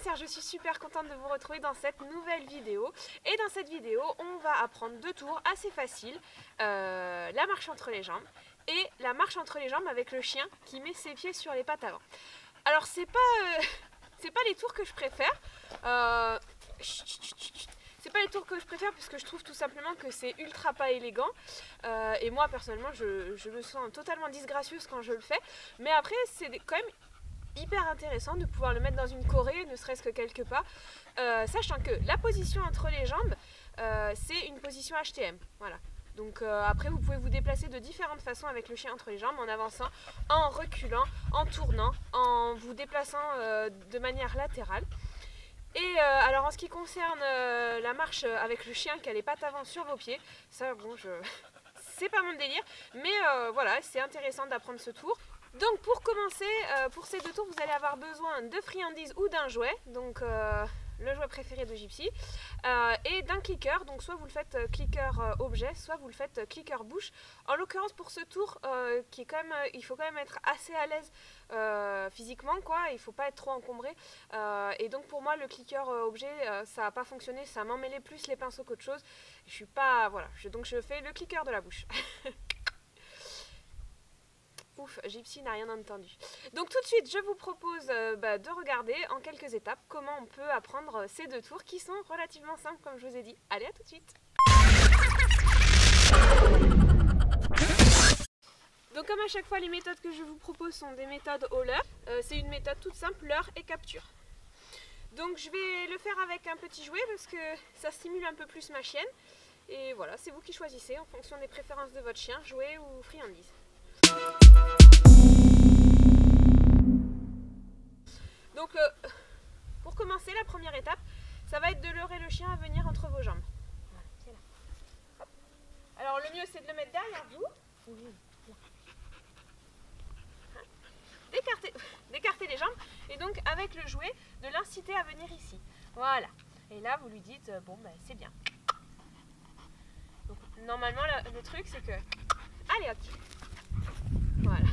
Serre, je suis super contente de vous retrouver dans cette nouvelle vidéo. Et dans cette vidéo, on va apprendre deux tours assez faciles. La marche entre les jambes et la marche entre les jambes avec le chien qui met ses pieds sur les pattes avant. Alors c'est pas les tours que je préfère. C'est pas les tours que je préfère parce que je trouve tout simplement que c'est ultra pas élégant. Et moi personnellement je me sens totalement disgracieuse quand je le fais. Mais après c'est quand même hyper intéressant de pouvoir le mettre dans une choré, ne serait-ce que quelque part, sachant que la position entre les jambes, c'est une position HTM. Voilà. Donc après vous pouvez vous déplacer de différentes façons avec le chien entre les jambes, en avançant, en reculant, en tournant, en vous déplaçant de manière latérale. Et alors en ce qui concerne la marche avec le chien qui a les pattes avant sur vos pieds, ça bon c'est pas mon délire, mais voilà, c'est intéressant d'apprendre ce tour. Donc pour commencer, pour ces deux tours, vous allez avoir besoin de friandises ou d'un jouet, donc le jouet préféré de Gypsy, et d'un clicker, donc soit vous le faites clicker objet, soit vous le faites clicker bouche. En l'occurrence pour ce tour, qui est quand même, il faut quand même être assez à l'aise physiquement, quoi, il ne faut pas être trop encombré, et donc pour moi le clicker objet, ça n'a pas fonctionné, ça m'emmêlait plus les pinceaux qu'autre chose. Je suis pas, voilà, donc je fais le clicker de la bouche. Ouf, Gypsy n'a rien entendu. Donc tout de suite, je vous propose de regarder en quelques étapes comment on peut apprendre ces deux tours qui sont relativement simples comme je vous ai dit. Allez, à tout de suite. Donc comme à chaque fois, les méthodes que je vous propose sont des méthodes au leurre. C'est une méthode toute simple, leurre et capture. Donc je vais le faire avec un petit jouet parce que ça stimule un peu plus ma chienne. Et voilà, c'est vous qui choisissez en fonction des préférences de votre chien, jouet ou friandise. Donc pour commencer, la première étape, ça va être de leurrer le chien à venir entre vos jambes. Voilà, viens là. Hop. Alors le mieux c'est de le mettre derrière vous. D'écarter les jambes et donc avec le jouet de l'inciter à venir ici. Voilà. Et là vous lui dites bon ben c'est bien. Donc normalement le truc c'est que allez hop. Voilà.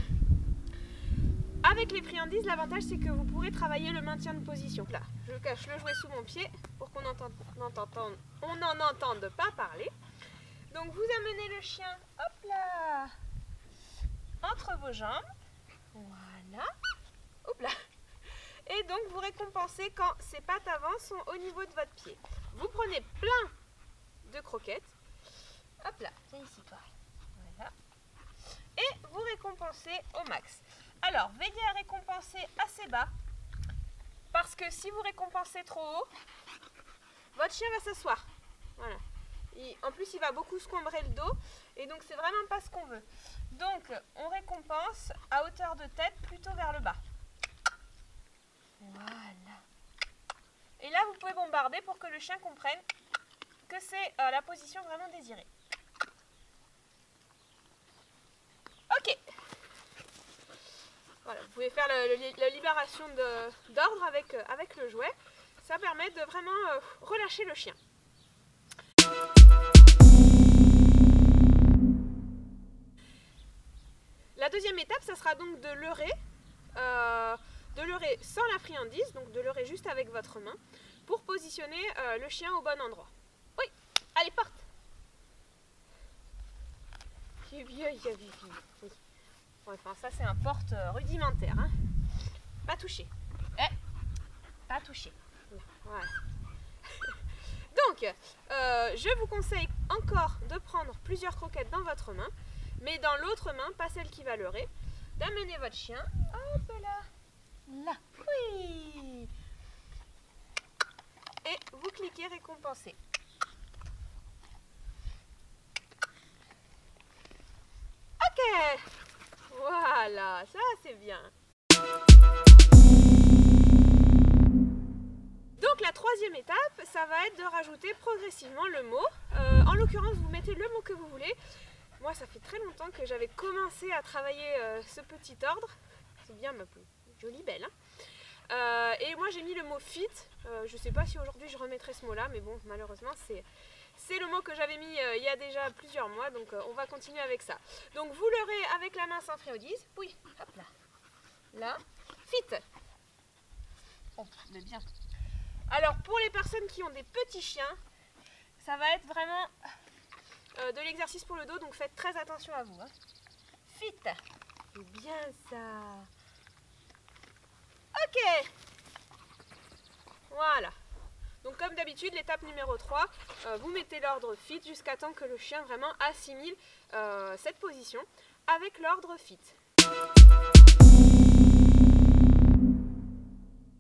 Avec les friandises, l'avantage c'est que vous pourrez travailler le maintien de position. Là, je cache le jouet sous mon pied pour qu'on n'en entende pas parler. Donc vous amenez le chien, hop là, entre vos jambes. Voilà. Hop là. Et donc vous récompensez quand ses pattes avant sont au niveau de votre pied. Vous prenez plein de croquettes. Hop là, viens ici toi. Voilà. Et vous récompensez au max. Alors, veillez à récompenser assez bas, parce que si vous récompensez trop haut, votre chien va s'asseoir. Voilà. En plus, il va beaucoup se combrer le dos, et donc c'est vraiment pas ce qu'on veut. Donc, on récompense à hauteur de tête, plutôt vers le bas. Voilà. Et là, vous pouvez bombarder pour que le chien comprenne que c'est la position vraiment désirée. Ok. Voilà, vous pouvez faire la libération d'ordre avec le jouet. Ça permet de vraiment relâcher le chien. La deuxième étape, ça sera donc de leurrer sans la friandise, donc de leurrer juste avec votre main, pour positionner le chien au bon endroit. Oui, allez, porte. Oui. Enfin, ça c'est un porte rudimentaire, hein. Pas touché. Pas touché. Voilà. Donc, je vous conseille encore de prendre plusieurs croquettes dans votre main, mais dans l'autre main, pas celle qui va leurrer, d'amener votre chien, hop là, là, oui. Et vous cliquez récompenser. Ok. Voilà, ça c'est bien. Donc la troisième étape, ça va être de rajouter progressivement le mot. En l'occurrence, vous mettez le mot que vous voulez. Moi, ça fait très longtemps que j'avais commencé à travailler ce petit ordre. C'est bien ma jolie belle. Hein, et moi, j'ai mis le mot fit. Je ne sais pas si aujourd'hui je remettrai ce mot-là, mais bon, malheureusement, c'est le mot que j'avais mis il y a déjà plusieurs mois, donc on va continuer avec ça. Donc vous leurrez avec la main sans friandise. Oui, hop là. Là, fit. Oh, mais bien. Alors pour les personnes qui ont des petits chiens, ça va être vraiment de l'exercice pour le dos, donc faites très attention à vous. Hein. Fit. C'est bien ça. Ok. Voilà. Donc comme d'habitude, l'étape numéro 3, vous mettez l'ordre fit jusqu'à temps que le chien vraiment assimile cette position avec l'ordre fit.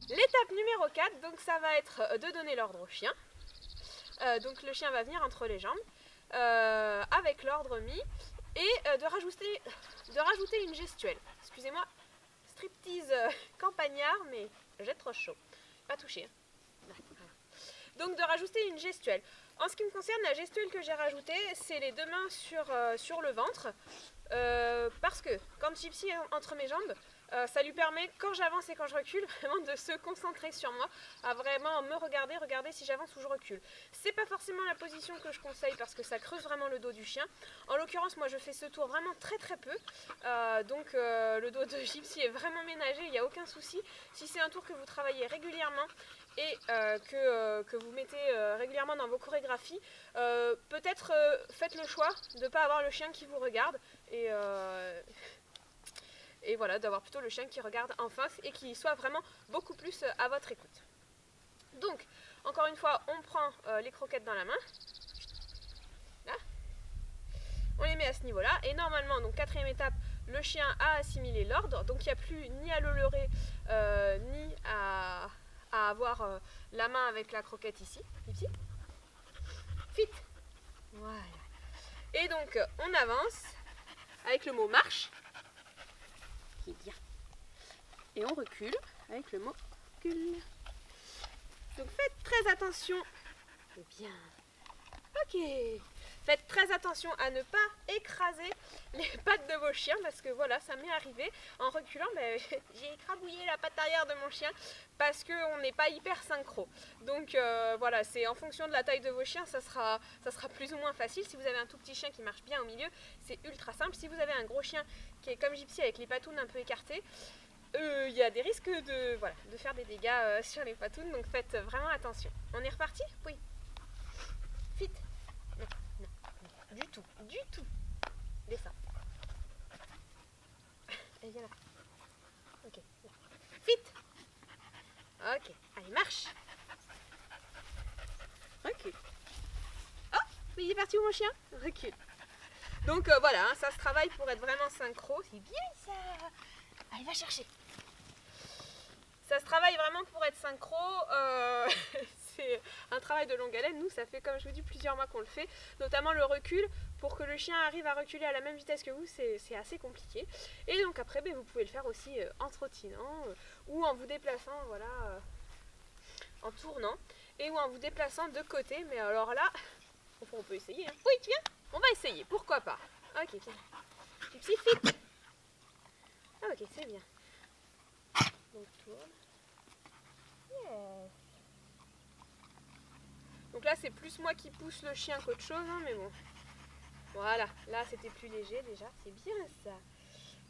L'étape numéro 4, donc ça va être de donner l'ordre au chien. Donc le chien va venir entre les jambes avec l'ordre mis et de rajouter une gestuelle. Excusez-moi, striptease campagnard, mais j'ai trop chaud. Pas touché. Hein. Donc de rajouter une gestuelle. En ce qui me concerne, la gestuelle que j'ai rajoutée, c'est les deux mains sur le ventre. Parce que quand Gypsy est entre mes jambes, ça lui permet, quand j'avance et quand je recule, vraiment de se concentrer sur moi, à vraiment me regarder si j'avance ou je recule. C'est pas forcément la position que je conseille parce que ça creuse vraiment le dos du chien. En l'occurrence, moi je fais ce tour vraiment très peu. Donc le dos de Gypsy est vraiment ménagé, il n'y a aucun souci. Si c'est un tour que vous travaillez régulièrement et que vous mettez régulièrement dans vos chorégraphies, peut-être faites le choix de ne pas avoir le chien qui vous regarde et voilà, d'avoir plutôt le chien qui regarde en face et qui soit vraiment beaucoup plus à votre écoute. Donc, encore une fois, on prend les croquettes dans la main. Là. On les met à ce niveau-là. Et normalement, donc quatrième étape, le chien a assimilé l'ordre. Donc, il n'y a plus ni à le leurrer, ni à avoir la main avec la croquette ici. Ici. Fit. Voilà. Et donc, on avance avec le mot marche. Qui est bien. Et on recule avec le mot recule. Donc faites très attention. C'est bien. Ok. Faites très attention à ne pas écraser les pattes de vos chiens parce que voilà, ça m'est arrivé. En reculant, j'ai écrabouillé la patte arrière de mon chien parce qu'on n'est pas hyper synchro. Donc voilà, c'est en fonction de la taille de vos chiens, ça sera plus ou moins facile. Si vous avez un tout petit chien qui marche bien au milieu, c'est ultra simple. Si vous avez un gros chien qui est comme Gypsy avec les patounes un peu écartées, il y a des risques de faire des dégâts sur les patounes, donc faites vraiment attention. On est reparti? Oui. Fit. Non, du tout. Descends. Allez, viens là. Ok. Là. Fit. Ok. Allez, marche. Recule. Oh, il est parti où mon chien? Recule. Donc voilà, hein, ça se travaille pour être vraiment synchro. C'est bien ça. Allez, va chercher. Ça se travaille vraiment pour être synchro. C'est un travail de longue haleine. Nous, ça fait, comme je vous dis, plusieurs mois qu'on le fait. Notamment le recul. Pour que le chien arrive à reculer à la même vitesse que vous, c'est assez compliqué. Et donc après, vous pouvez le faire aussi en trottinant ou en vous déplaçant, voilà, en tournant. Et ou en vous déplaçant de côté. Mais alors là, on peut essayer. Hein. Oui, tu viens? On va essayer, pourquoi pas. Ok, tiens. Gypsy fit. Ah ok, c'est bien. Donc tourne. Yes. Donc là c'est plus moi qui pousse le chien qu'autre chose, hein, mais bon. Voilà, là c'était plus léger déjà, c'est bien ça.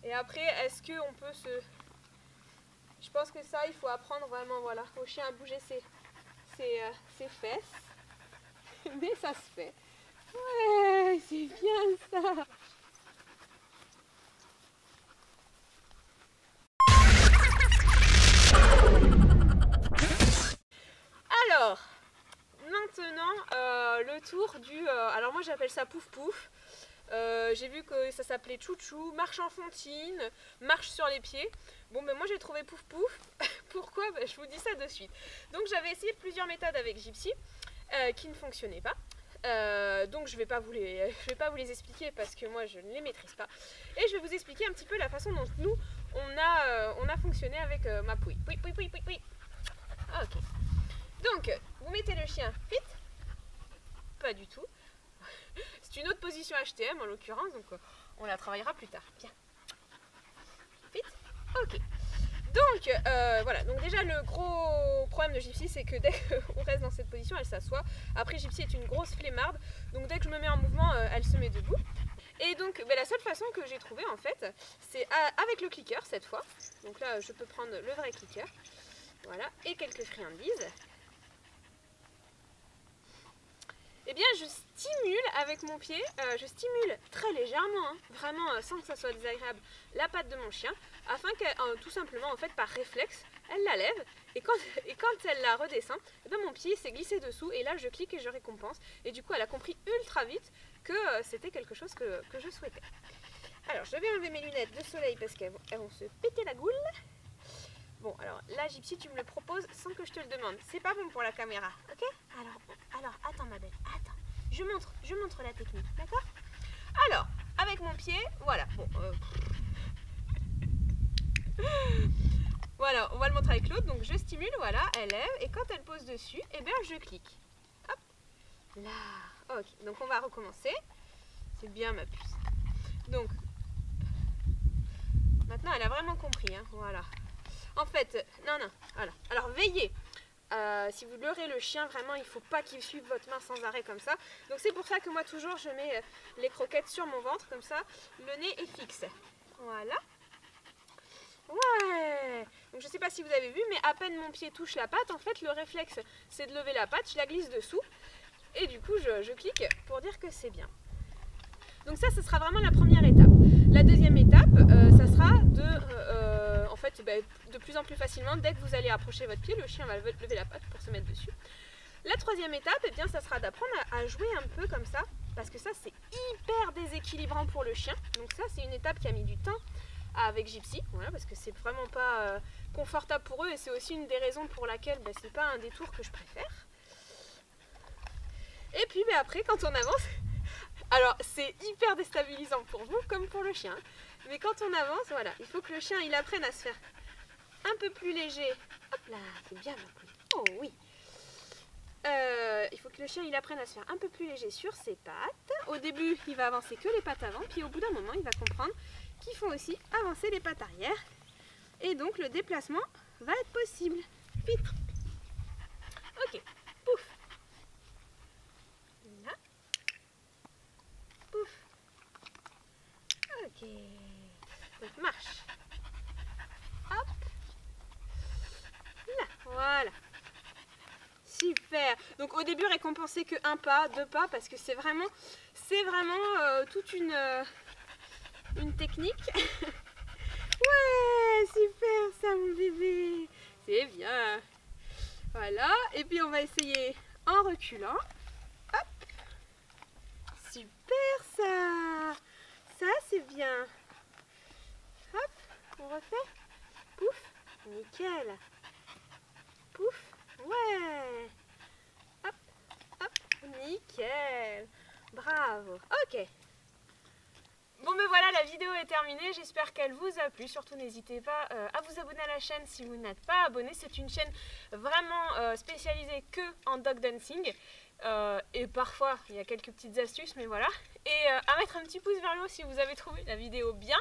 Et après, est-ce qu'on peut se... Je pense que ça, il faut apprendre vraiment, voilà, au chien à bouger ses fesses. Mais ça se fait. Ouais, c'est bien ça. Alors, maintenant, le tour du... alors moi j'appelle ça pouf pouf. J'ai vu que ça s'appelait chouchou, marche en fontaine, marche sur les pieds. Bon, moi j'ai trouvé pouf pouf. Pourquoi? Je vous dis ça de suite. Donc j'avais essayé plusieurs méthodes avec Gypsy qui ne fonctionnaient pas. Donc je vais pas vous les expliquer parce que moi je ne les maîtrise pas. Et je vais vous expliquer un petit peu la façon dont nous on a fonctionné avec ma pouille. Oui. Ah, ok. Donc vous mettez le chien fit. Pas du tout. C'est une autre position HTM en l'occurrence, donc on la travaillera plus tard. Bien. Fit. Ok. Donc voilà, donc déjà le gros problème de Gypsy, c'est que dès qu'on reste dans cette position, elle s'assoit. Après, Gypsy est une grosse flemmarde, donc dès que je me mets en mouvement, elle se met debout. Et donc la seule façon que j'ai trouvée en fait, c'est avec le clicker cette fois. Donc là, je peux prendre le vrai clicker, voilà, et quelques friandises. eh bien je stimule avec mon pied, je stimule très légèrement, hein, vraiment sans que ça soit désagréable, la patte de mon chien, afin qu'elle, tout simplement, en fait, par réflexe, elle la lève, et quand elle la redescend, eh bien, mon pied s'est glissé dessous, et là je clique et je récompense, et du coup elle a compris ultra vite que c'était quelque chose que je souhaitais. Alors je vais enlever mes lunettes de soleil parce qu'elles vont se péter la goule. Bon, alors là, Gypsy, tu me le proposes sans que je te le demande. C'est pas bon pour la caméra, ok? Alors, attends ma belle, attends. Je montre la technique, d'accord? Alors, avec mon pied, voilà. Bon, voilà, on va le montrer avec l'autre. Donc je stimule, voilà, elle lève. Et quand elle pose dessus, eh bien je clique. Hop, là. Ok, donc on va recommencer. C'est bien ma puce. Donc, maintenant elle a vraiment compris, hein, voilà. En fait, non, voilà. Alors veillez, si vous leurrez le chien, vraiment il ne faut pas qu'il suive votre main sans arrêt comme ça. Donc c'est pour ça que moi toujours je mets les croquettes sur mon ventre, comme ça le nez est fixe. Voilà. Ouais. Donc je ne sais pas si vous avez vu, mais à peine mon pied touche la patte, en fait le réflexe c'est de lever la patte, je la glisse dessous. Et du coup je clique pour dire que c'est bien. Donc ça, ce sera vraiment la première étape. La deuxième étape, ça sera de plus en plus facilement, dès que vous allez approcher votre pied, le chien va lever la patte pour se mettre dessus. La troisième étape, eh bien, ça sera d'apprendre à jouer un peu comme ça, parce que ça, c'est hyper déséquilibrant pour le chien. Donc ça, c'est une étape qui a mis du temps avec Gypsy, voilà, parce que c'est vraiment pas confortable pour eux, et c'est aussi une des raisons pour laquelle c'est pas un des tours que je préfère. Et puis après, quand on avance... Alors, c'est hyper déstabilisant pour vous, comme pour le chien. Mais quand on avance, voilà, il faut que le chien, il apprenne à se faire un peu plus léger. Hop là, c'est bien ma pouille. Oh oui. Il faut que le chien, il apprenne à se faire un peu plus léger sur ses pattes. Au début, il va avancer que les pattes avant. Puis au bout d'un moment, il va comprendre qu'il faut aussi avancer les pattes arrière. Et donc, le déplacement va être possible. Vite. Ok. Pouf. Là. Pouf. Ok. Donc marche. Hop. Là. Voilà. Super. Donc au début récompenser que un pas, deux pas, parce que c'est vraiment toute une technique. Ouais, super ça mon bébé. C'est bien. Voilà. Et puis on va essayer en reculant. Hop. Super ça. Ça c'est bien. Hop, on refait. Pouf, nickel. Pouf, ouais. Hop, hop, nickel. Bravo. Ok. Bon ben voilà, la vidéo est terminée, j'espère qu'elle vous a plu. Surtout n'hésitez pas à vous abonner à la chaîne si vous n'êtes pas abonné. C'est une chaîne vraiment spécialisée que en dog dancing. Et parfois il y a quelques petites astuces, mais voilà. Et à mettre un petit pouce vers le haut si vous avez trouvé la vidéo bien.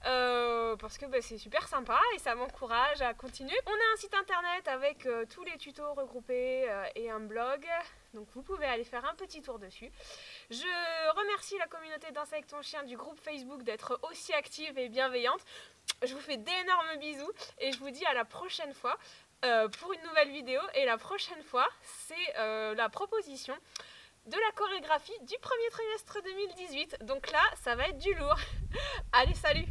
Parce que c'est super sympa et ça m'encourage à continuer. On a un site internet avec tous les tutos regroupés et un blog, donc vous pouvez aller faire un petit tour dessus. Je remercie la communauté Danse avec ton chien du groupe Facebook d'être aussi active et bienveillante. Je vous fais d'énormes bisous et je vous dis à la prochaine fois pour une nouvelle vidéo. Et la prochaine fois, c'est la proposition de la chorégraphie du premier trimestre 2018. Donc là, ça va être du lourd. Allez, salut!